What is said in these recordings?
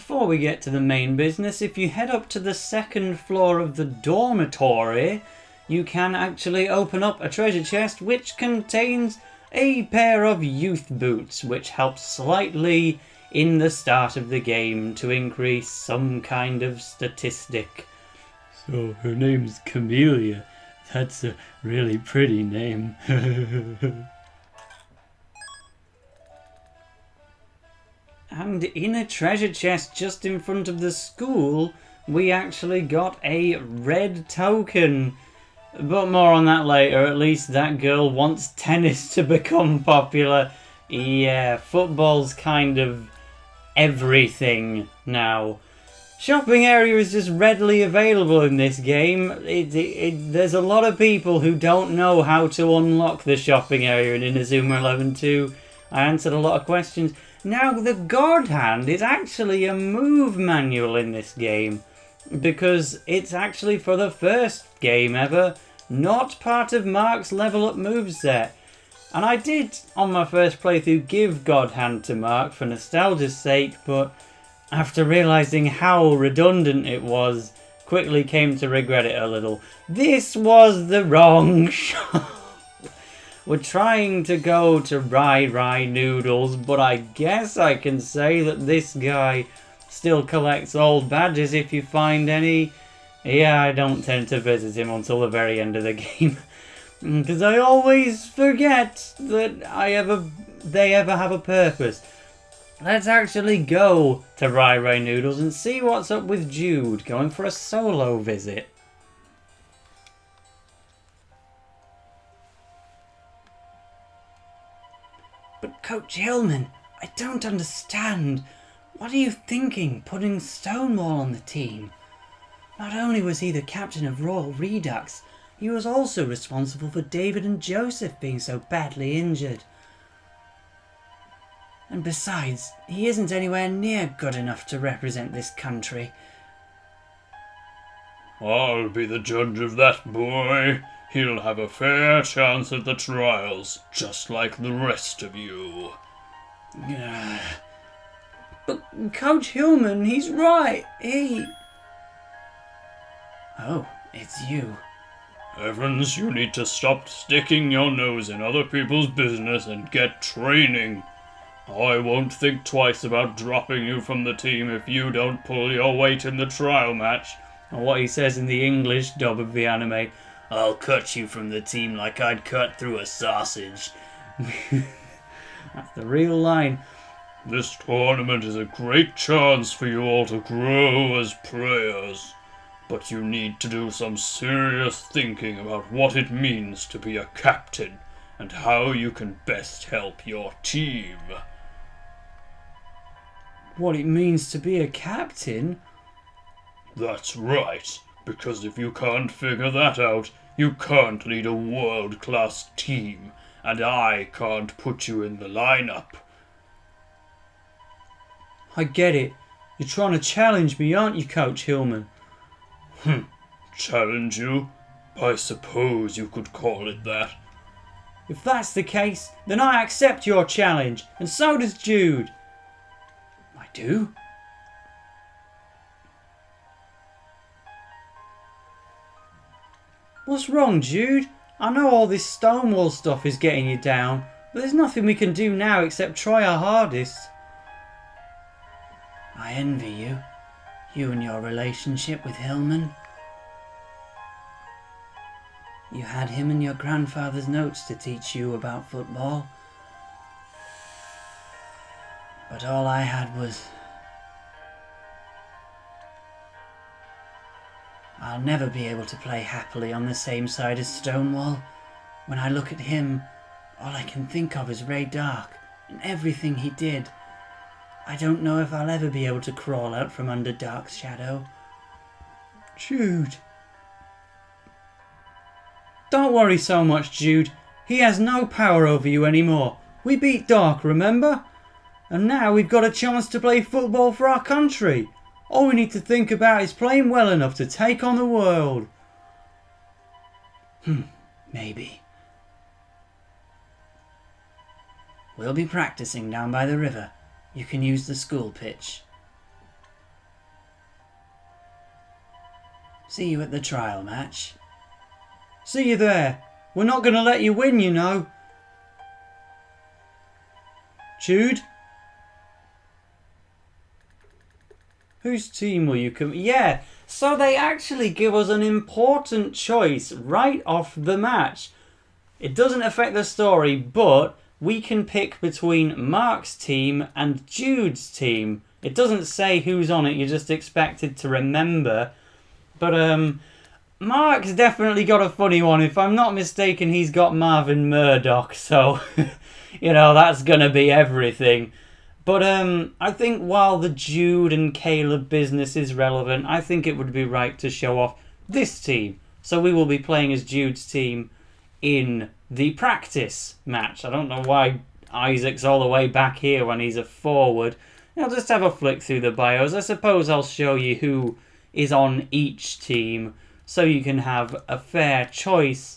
Before we get to the main business, if you head up to the second floor of the dormitory, you can actually open up a treasure chest which contains a pair of youth boots, which helps slightly in the start of the game to increase some kind of statistic. So her name's Camellia. That's a really pretty name. And in a treasure chest just in front of the school, we actually got a red token. But more on that later. At least that girl wants tennis to become popular. Yeah, football's kind of everything now. Shopping area is just readily available in this game. There's a lot of people who don't know how to unlock the shopping area in Inazuma 11-2. I answered a lot of questions. Now, the God Hand is actually a move manual in this game, because it's actually for the first game ever, not part of Mark's level up moveset. And I did, on my first playthrough, give God Hand to Mark for nostalgia's sake, but after realising how redundant it was, quickly came to regret it a little. This was the wrong shop. We're trying to go to Rai Noodles, but I guess I can say that this guy still collects old badges if you find any. Yeah, I don't tend to visit him until the very end of the game, because I always forget that they ever have a purpose. Let's actually go to Rai Noodles and see what's up with Jude, going for a solo visit. But Coach Hillman, I don't understand. What are you thinking, putting Stonewall on the team? Not only was he the captain of Royal Redux, he was also responsible for David and Joseph being so badly injured. And besides, he isn't anywhere near good enough to represent this country. I'll be the judge of that boy. He'll have a fair chance at the trials, just like the rest of you. But Coach Hillman, he's right. Oh, it's you. Evans, you need to stop sticking your nose in other people's business and get training. I won't think twice about dropping you from the team if you don't pull your weight in the trial match. Or what he says in the English dub of the anime, I'll cut you from the team like I'd cut through a sausage. That's the real line. This tournament is a great chance for you all to grow as players. But you need to do some serious thinking about what it means to be a captain and how you can best help your team. What it means to be a captain? That's right, because if you can't figure that out, you can't lead a world-class team, and I can't put you in the lineup. I get it. You're trying to challenge me, aren't you, Coach Hillman? Challenge you? I suppose you could call it that. If that's the case, then I accept your challenge, and so does Jude. I do? What's wrong, Jude? I know all this Stonewall stuff is getting you down, but there's nothing we can do now except try our hardest. I envy you. You and your relationship with Hillman. You had him and your grandfather's notes to teach you about football. But all I had was... I'll never be able to play happily on the same side as Stonewall. When I look at him, all I can think of is Ray Dark and everything he did. I don't know if I'll ever be able to crawl out from under Dark's shadow. Jude. Don't worry so much, Jude. He has no power over you anymore. We beat Dark, remember? And now we've got a chance to play football for our country. All we need to think about is playing well enough to take on the world. Maybe. We'll be practicing down by the river. You can use the school pitch. See you at the trial match. See you there. We're not going to let you win, you know. Jude? Whose team will you come... Yeah, so they actually give us an important choice right off the match. It doesn't affect the story, but we can pick between Mark's team and Jude's team. It doesn't say who's on it, you're just expected to remember. But Mark's definitely got a funny one. If I'm not mistaken, he's got Marvin Murdoch, so you know, that's gonna be everything. But I think while the Jude and Caleb business is relevant, I think it would be right to show off this team. So we will be playing as Jude's team in the practice match. I don't know why Isaac's all the way back here when he's a forward. I'll just have a flick through the bios. I suppose I'll show you who is on each team so you can have a fair choice.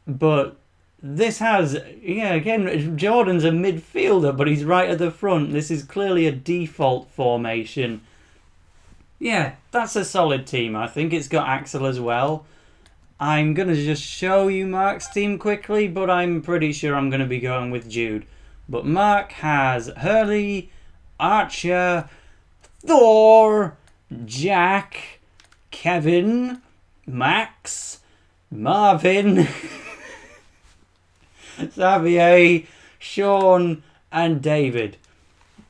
But this has, yeah, again, Jordan's a midfielder, but he's right at the front. This is clearly a default formation. Yeah, that's a solid team. I think it's got Axel as well. I'm going to just show you Mark's team quickly, but I'm pretty sure I'm going to be going with Jude. But Mark has Hurley, Archer, Thor, Jack, Kevin, Max, Marvin, Xavier, Sean, and David.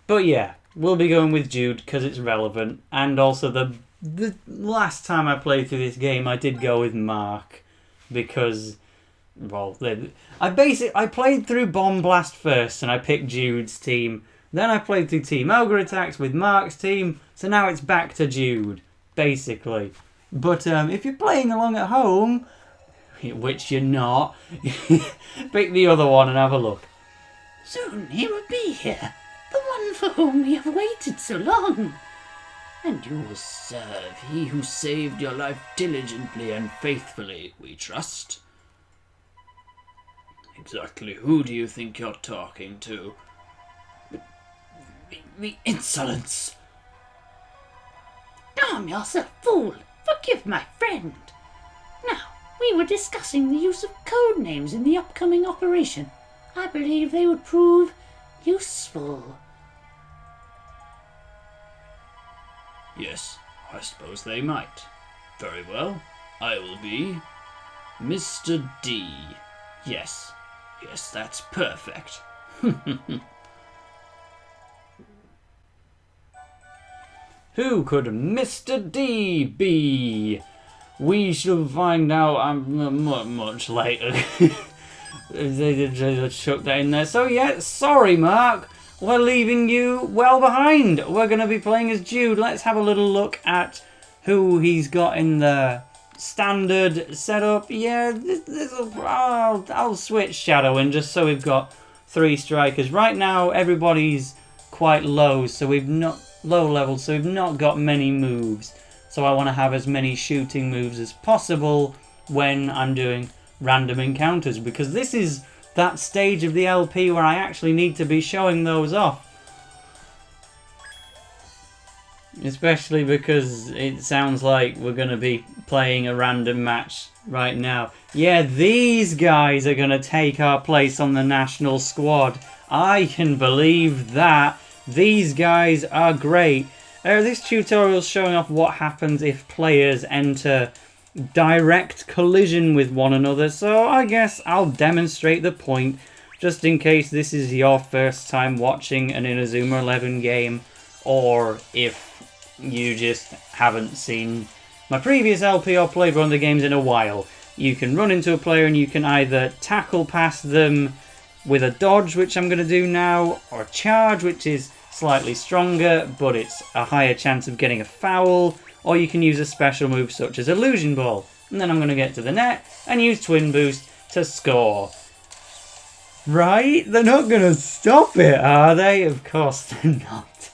But yeah, we'll be going with Jude because it's relevant. And also the last time I played through this game, I did go with Mark because, well, I played through Bomb Blast first and I picked Jude's team. Then I played through Team Ogre Attacks with Mark's team, so now it's back to Jude, basically. But if you're playing along at home, which you're not, pick the other one and have a look. Soon he will be here, the one for whom we have waited so long. And you will serve he who saved your life diligently and faithfully, we trust. Exactly who do you think you're talking to? The insolence! Calm yourself, fool! Forgive my friend! Now, we were discussing the use of code names in the upcoming operation. I believe they would prove useful. Yes, I suppose they might. Very well, I will be Mr. D. Yes, that's perfect. Who could Mr. D be? We shall find out much later. They just chucked that in there. So yeah, sorry Mark, we're leaving you well behind. We're going to be playing as Jude. Let's have a little look at who he's got in the standard setup. Yeah, I'll switch shadowing just so we've got 3 strikers. Right now everybody's quite low, so we've not low level, so we've not got many moves. So I want to have as many shooting moves as possible when I'm doing random encounters, because this is that stage of the LP where I actually need to be showing those off. Especially because it sounds like we're going to be playing a random match right now. Yeah, these guys are going to take our place on the national squad. I can believe that. These guys are great. This tutorial is showing off what happens if players enter direct collision with one another, so I guess I'll demonstrate the point just in case this is your first time watching an Inazuma 11 game, or if you just haven't seen my previous LP or played one of the games in a while. You can run into a player and you can either tackle past them with a dodge, which I'm going to do now, or a charge, which is slightly stronger, but it's a higher chance of getting a foul, or you can use a special move such as Illusion Ball. And then I'm going to get to the net and use Twin Boost to score. Right? They're not going to stop it, are they? Of course they're not.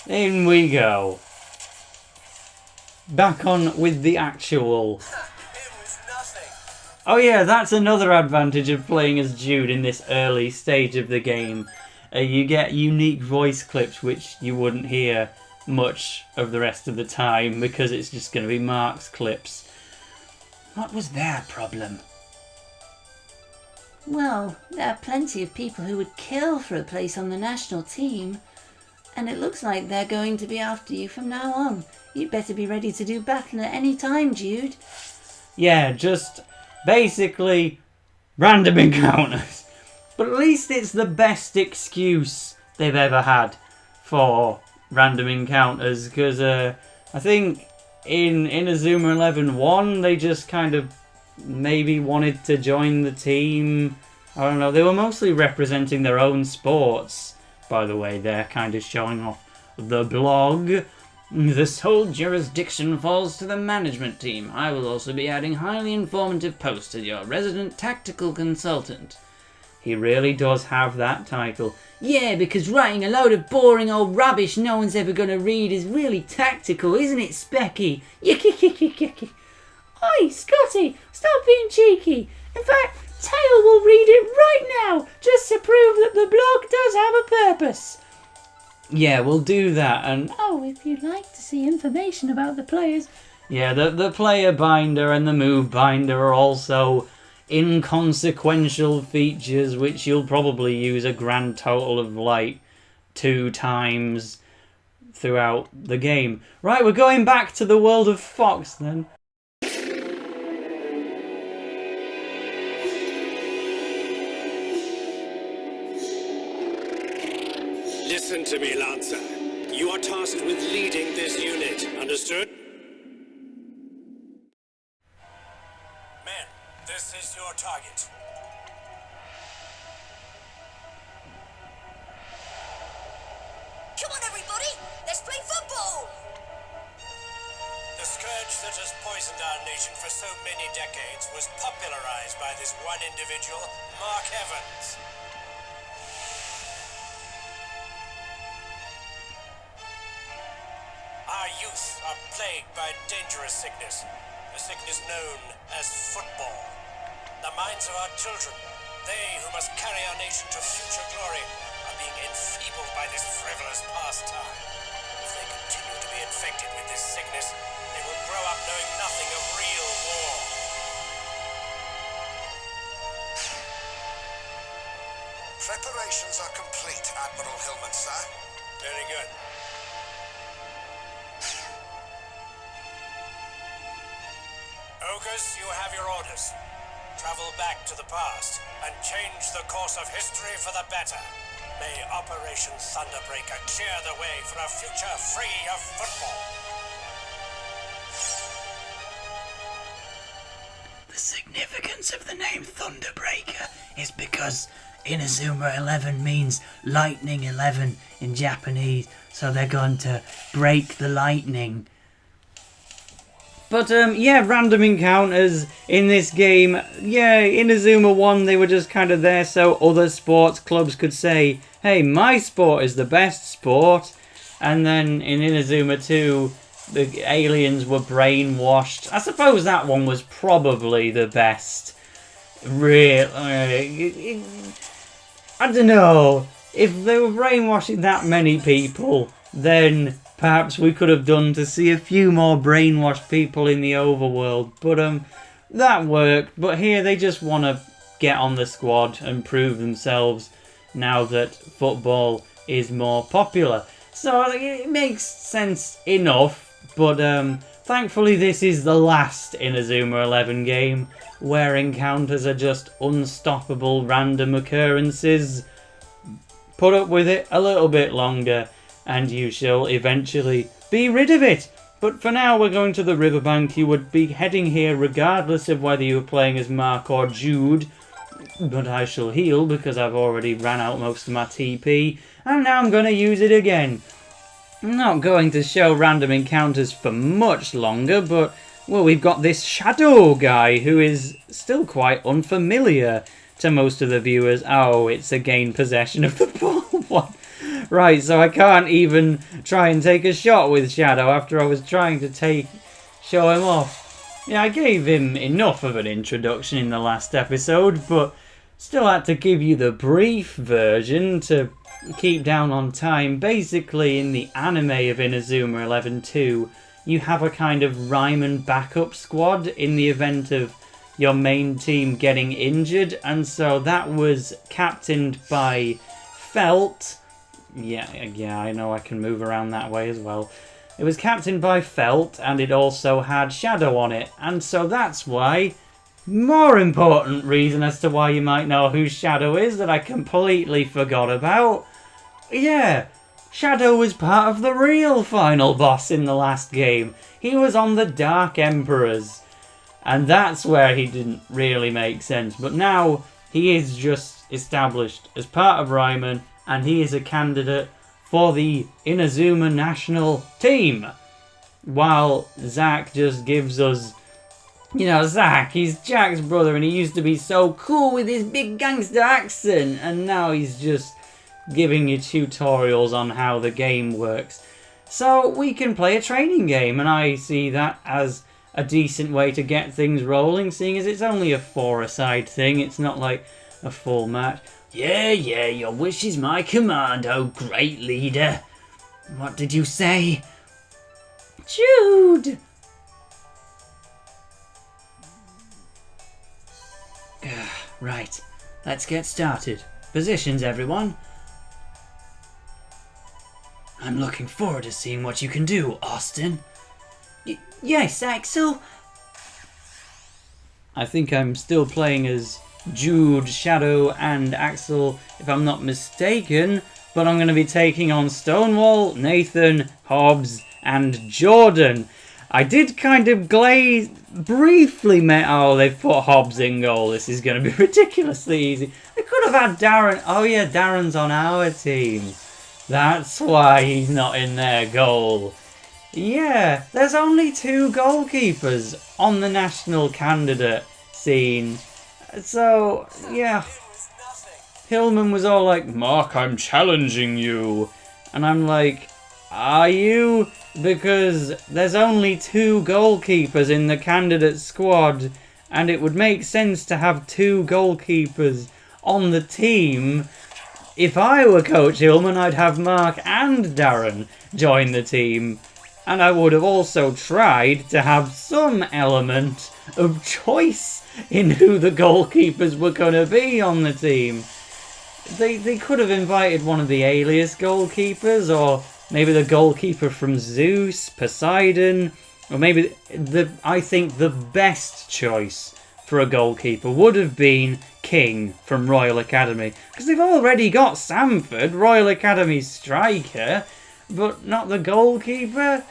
In we go. Back on with the actual. Oh yeah, that's another advantage of playing as Jude in this early stage of the game. You get unique voice clips which you wouldn't hear much of the rest of the time because it's just going to be Mark's clips. What was their problem? Well, there are plenty of people who would kill for a place on the national team. And it looks like they're going to be after you from now on. You'd better be ready to do battle at any time, Jude. Yeah, just basically random encounters. But at least it's the best excuse they've ever had for random encounters. Because I think in Inazuma 11-1, they just kind of maybe wanted to join the team. I don't know. They were mostly representing their own sports. By the way, they're kind of showing off the blog. The sole jurisdiction falls to the management team. I will also be adding highly informative posts as your resident tactical consultant. He really does have that title. Yeah, because writing a load of boring old rubbish no one's ever going to read is really tactical, isn't it, Specky? Oi, Scotty, stop being cheeky. In fact, Tail will read it right now, just to prove that the blog does have a purpose. Yeah, we'll do that. And oh, if you'd like to see information about the players. Yeah, the player binder and the move binder are also inconsequential features which you'll probably use a grand total of like 2 times throughout the game. Right, we're going back to the world of Fox then. Listen to me, Lancer. You are tasked with leading this unit, understood? Men, this is your target. Come on, everybody! Let's play football! The scourge that has poisoned our nation for so many decades was popularized by this one individual, Mark Evans. Our youth are plagued by a dangerous sickness, a sickness known as football. The minds of our children, they who must carry our nation to future glory, are being enfeebled by this frivolous pastime. If they continue to be infected with this sickness, they will grow up knowing nothing of real war. Preparations are complete, Admiral Hillman, sir. Very good. Ogres, you have your orders. Travel back to the past and change the course of history for the better. May Operation Thunderbreaker clear the way for a future free of football. The significance of the name Thunderbreaker is because Inazuma 11 means Lightning 11 in Japanese, so they're going to break the lightning. But yeah, random encounters in this game. Yeah, Inazuma 1, they were just kind of there so other sports clubs could say, hey, my sport is the best sport. And then in Inazuma 2, the aliens were brainwashed. I suppose that one was probably the best. I don't know. If they were brainwashing that many people, then perhaps we could have done to see a few more brainwashed people in the overworld. But that worked. But here they just want to get on the squad and prove themselves now that football is more popular. So it makes sense enough. But thankfully this is the last Inazuma 11 game where encounters are just unstoppable random occurrences. Put up with it a little bit longer and you shall eventually be rid of it. But for now, we're going to the riverbank. You would be heading here regardless of whether you were playing as Mark or Jude. But I shall heal because I've already ran out most of my TP. And now I'm going to use it again. I'm not going to show random encounters for much longer, but, well, we've got this shadow guy who is still quite unfamiliar to most of the viewers. Oh, it's a gain possession of the ball one. Right, so I can't even try and take a shot with Shadow after I was trying to show him off. Yeah, I gave him enough of an introduction in the last episode, but still had to give you the brief version to keep down on time. Basically, in the anime of Inazuma 11-2, you have a kind of Ryman backup squad in the event of your main team getting injured, and so that was captained by Felt. Yeah, I know I can move around that way as well. It was captained by Felt, and it also had Shadow on it, and so that's why, more important reason as to why you might know who Shadow is that I completely forgot about. Yeah, Shadow was part of the real final boss in the last game. He was on the Dark Emperors, and that's where he didn't really make sense, but now he is just established as part of Ryman, and he is a candidate for the Inazuma National team. While Zack just gives us... You know, Zack, he's Jack's brother and he used to be so cool with his big gangster accent, and now he's just giving you tutorials on how the game works. So we can play a training game, and I see that as a decent way to get things rolling, seeing as it's only a 4-a-side thing. It's not like a full match. Yeah, your wish is my command, oh great leader. What did you say? Jude! Right, let's get started. Positions, everyone. I'm looking forward to seeing what you can do, Austin. Yes, Axel. I think I'm still playing as Jude, Shadow, and Axel, if I'm not mistaken, but I'm going to be taking on Stonewall, Nathan, Hobbs, and Jordan. I did kind of briefly oh, they've put Hobbs in goal. This is going to be ridiculously easy. They could have had Darren. Oh yeah, Darren's on our team. That's why he's not in their goal. Yeah, there's only 2 goalkeepers on the national candidate scene. So, yeah. Hillman was all like, Mark, I'm challenging you. And I'm like, are you? Because there's only 2 goalkeepers in the candidate squad, and it would make sense to have 2 goalkeepers on the team. If I were Coach Hillman, I'd have Mark and Darren join the team. And I would have also tried to have some element of choice in who the goalkeepers were going to be on the team. They could have invited one of the alias goalkeepers, or maybe the goalkeeper from Zeus, Poseidon, or maybe I think the best choice for a goalkeeper would have been King from Royal Academy, because they've already got Samford, Royal Academy striker, but not the goalkeeper.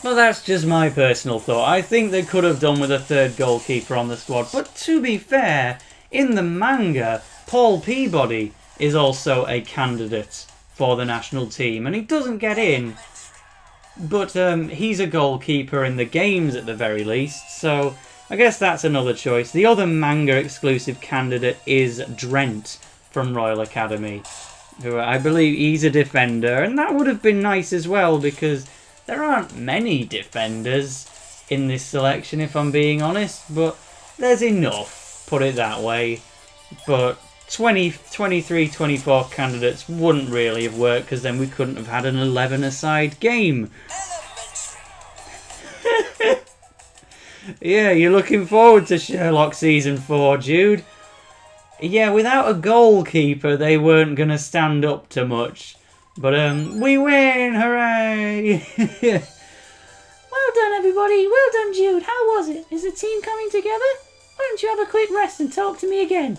Well, that's just my personal thought. I think they could have done with a 3rd goalkeeper on the squad, but to be fair, in the manga, Paul Peabody is also a candidate for the national team, and he doesn't get in, but he's a goalkeeper in the games at the very least, so I guess that's another choice. The other manga exclusive candidate is Drent from Royal Academy, who I believe he's a defender, and that would have been nice as well, because there aren't many defenders in this selection, if I'm being honest, but there's enough, put it that way. But 23, 24 candidates wouldn't really have worked, because then we couldn't have had an 11-a-side game. Yeah, you're looking forward to Sherlock Season 4, Jude. Yeah, without a goalkeeper, they weren't going to stand up to much. But, we win! Hooray! Well done, everybody. Well done, Jude. How was it? Is the team coming together? Why don't you have a quick rest and talk to me again?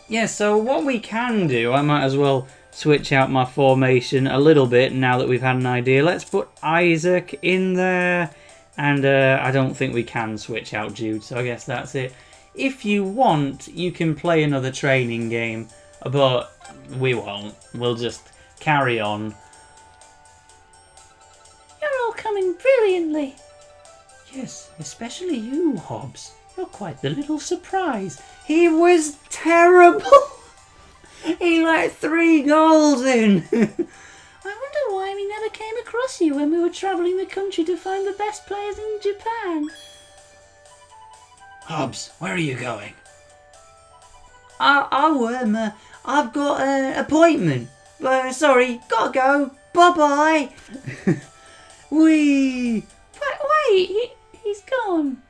Yeah, so what we can do, I might as well switch out my formation a little bit now that we've had an idea. Let's put Isaac in there. And I don't think we can switch out Jude, so I guess that's it. If you want, you can play another training game, but we won't. We'll just carry on. You're all coming brilliantly. Yes, especially you, Hobbs. You're quite the little surprise. He was terrible. He let 3 goals in. I wonder why we never came across you when we were travelling the country to find the best players in Japan. Hobbs, where are you going? I've got an appointment. Sorry, gotta go. Bye-bye. Wee. Wait, he's gone.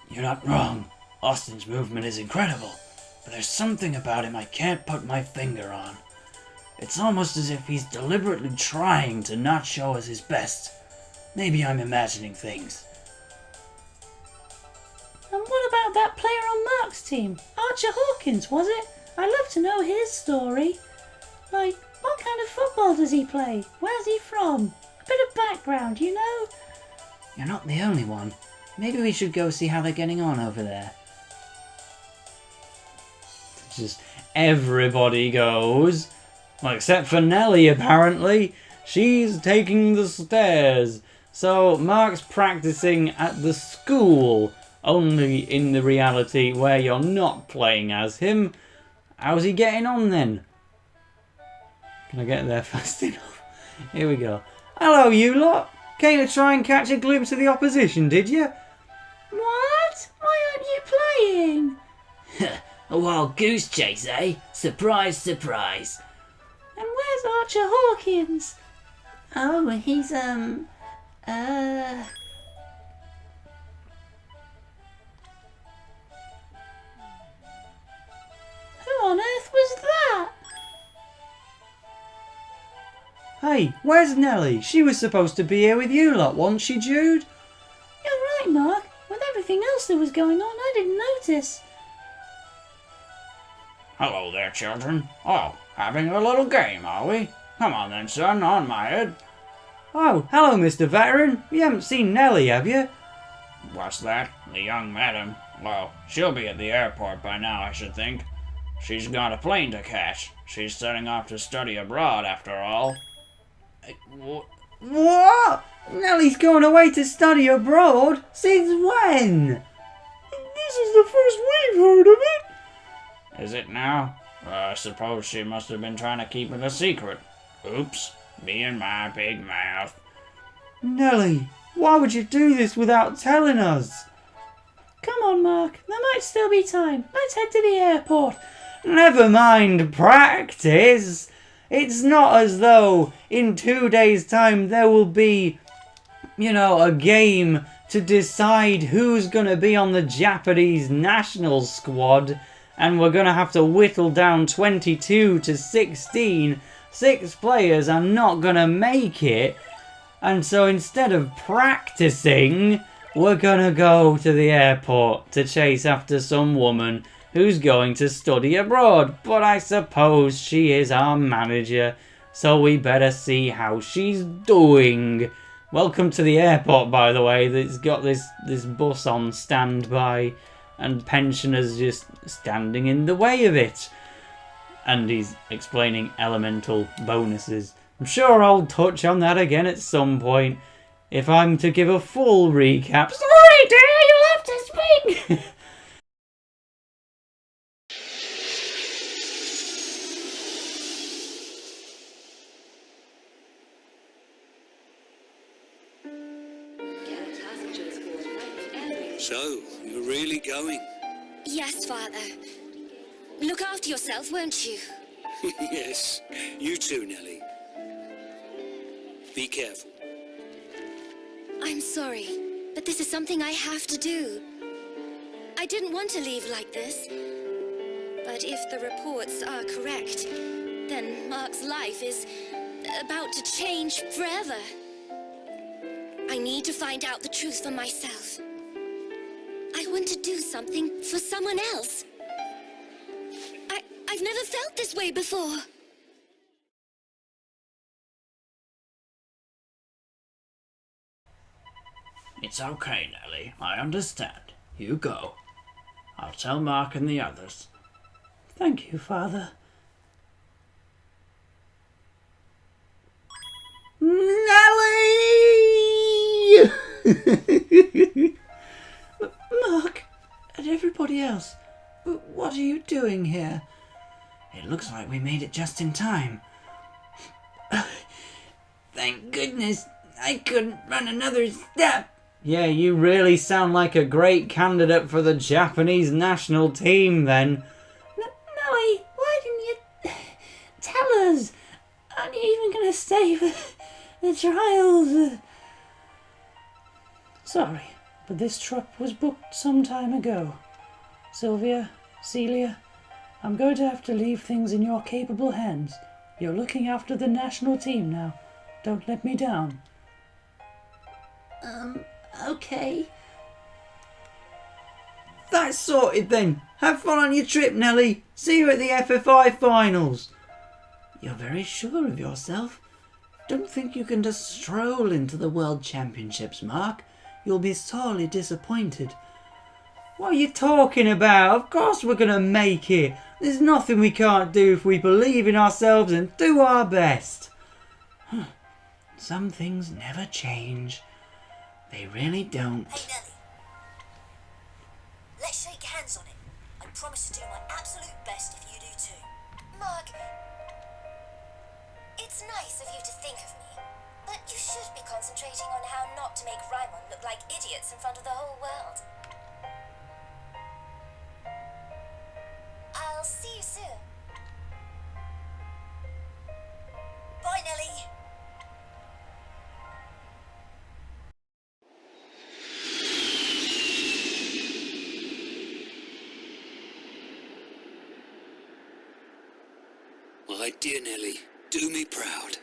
You're not wrong. Austin's movement is incredible, but there's something about him I can't put my finger on. It's almost as if he's deliberately trying to not show us his best. Maybe I'm imagining things. And what about that player on Mark's team? Archer Hawkins, was it? I'd love to know his story. Like, what kind of football does he play? Where's he from? A bit of background, you know? You're not the only one. Maybe we should go see how they're getting on over there. Just everybody goes. Well, except for Nelly, apparently. She's taking the stairs. So Mark's practicing at the school, only in the reality where you're not playing as him. How's he getting on then? Can I get there fast enough? Here we go. Hello, you lot. Came to try and catch a glimpse of the opposition, did you? What? Why aren't you playing? A wild goose chase, eh? Surprise, surprise. And where's Archer Hawkins? Oh, he's, Who on earth was that? Hey, where's Nelly? She was supposed to be here with you lot, wasn't she, Jude? You're right, Mark. With everything else that was going on, I didn't notice. Hello there, children. Oh, having a little game, are we? Come on then, son, on my head. Oh, hello, Mr. Veteran. You haven't seen Nelly, have you? What's that? The young madam? Well, she'll be at the airport by now, I should think. She's got a plane to catch. She's setting off to study abroad, after all. What? Nelly's going away to study abroad? Since when? This is the first we've heard of it. Is it now? I suppose she must have been trying to keep it a secret. Oops, me and my big mouth. Nelly, why would you do this without telling us? Come on, Mark. There might still be time. Let's head to the airport. Never mind practice. It's not as though in 2 days' time there will be, a game to decide who's going to be on the Japanese national squad, and we're going to have to whittle down 22 to 16. 6 players are not going to make it, and so instead of practicing, we're going to go to the airport to chase after some woman who's going to study abroad. But I suppose she is our manager, so we better see how she's doing. Welcome to the airport, by the way. It's got this bus on standby, and pensioners just standing in the way of it. And he's explaining elemental bonuses. I'm sure I'll touch on that again at some point, if I'm to give a full recap. Sorry, dear, you'll have to speak! So, you're really going? Yes, Father. Look after yourself, won't you? Yes, you too, Nelly. Be careful. I'm sorry, but this is something I have to do. I didn't want to leave like this. But if the reports are correct, then Mark's life is about to change forever. I need to find out the truth for myself. I want to do something for someone else. I've never felt this way before. It's okay, Nelly. I understand. You go. I'll tell Mark and the others. Thank you, Father. Nelly! Mark, and everybody else, what are you doing here? It looks like we made it just in time. Thank goodness I couldn't run another step. Yeah, you really sound like a great candidate for the Japanese national team then. gonna stay for the trials. Sorry, but this trip was booked some time ago. Sylvia, Celia, I'm going to have to leave things in your capable hands. You're looking after the national team now. Don't let me down. Okay. That's sorted then. Have fun on your trip, Nelly. See you at the FFI finals. You're very sure of yourself. Don't think you can just stroll into the World Championships, Mark. You'll be sorely disappointed. What are you talking about? Of course we're going to make it. There's nothing we can't do if we believe in ourselves and do our best. Some things never change. They really don't. Hey, Nelly. Let's shake hands on it. I promise to do my absolute best if you do too. Mark, it's nice of you to think of me, but you should be concentrating on how not to make Raimon look like idiots in front of the whole world. I'll see you soon. Bye, Nelly. My dear Nelly, do me proud.